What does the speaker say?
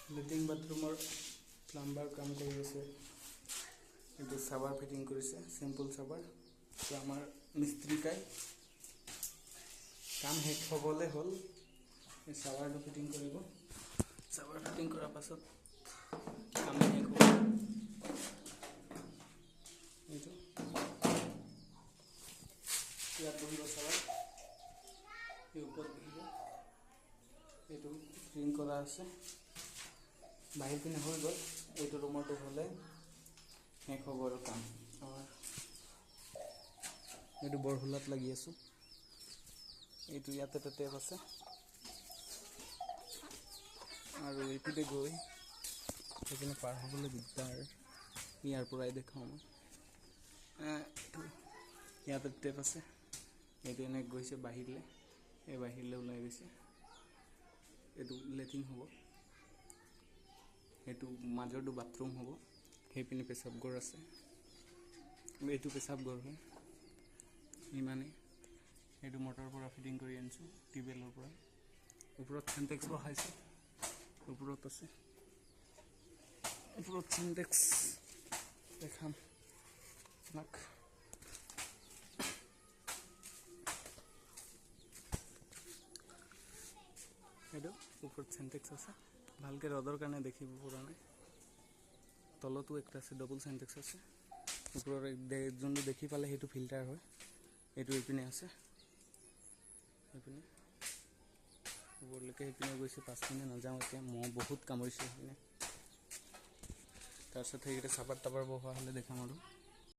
Latrine বাথৰুমৰ plumber কাম কৰি আছে। এইটো চাৱাৰ ফিটিং কৰিছে, চিম্পল চাৱাৰ। তো আমাৰ মিস্ত্ৰীকাই কাম শেষ হ'বলৈ হ'ল। এই চাৱাৰটো ফিটিং কৰিব। চাৱাৰ ফিটিং কৰাৰ পাছত কাম শেষ হ'ব। এইটো ইয়াত বহিব চাৱাৰ, এই ওপৰত বহিব। এইটো ফিটিং কৰা আছে। বাহিৰ পিনে হৈ গ'ল। এইটো ৰুমতো হ'লে শেষ হ'ব আৰু কাম আমাৰ। এইটো বৰহোলাত লাগি আছোঁ। এইটো ইয়াতে এটা টেপ আছে আৰু এইটোতে গৈ সেইপিনে পাৰ হ'বলৈ দিগদাৰ। ইয়াৰ পৰাই দেখাওঁ মই। ইয়াতে টেপ আছে। এইটো এনে গৈছে বাহিৰলৈ, এই বাহিৰলৈ ওলাই গৈছে। এইটো লেট্ৰিন হ'ব, এইটো মাজৰটো বাথৰুম হ'ব। সেইপিনে পেচাবঘৰ আছে, এইটো পেচাবঘৰ হয়। ইমানেই। এইটো মটৰৰ পৰা ফিটিং কৰি আনিছোঁ, টিউবৱেলৰ পৰা। ওপৰত চেণ্টেক্স বহাইছোঁ, ওপৰত আছে। ওপৰত চেণ্টেক্স দেখাম আপোনাক। এইটো ওপৰত চেণ্টেক্স আছে। ভালকৈ ৰ'দৰ কাৰণে দেখিব পৰা নাই। তলতো একটা আছে, ডবল চেণ্টেক্স আছে। ওপৰৰ যোনটো দেখি পালে সেইটো ফিল্টাৰ হয়। এইটো এইপিনে আছে, সেইপিনে ওপৰলৈকে সেইপিনে গৈছে। পাছপিনে নাযাওঁ এতিয়া, মহ বহুত কামুৰিছে সেইপিনে। তাৰপিছত সেইকেইটা চাপাৰ তাপাৰ বহোৱা হ'লে দেখাম আৰু।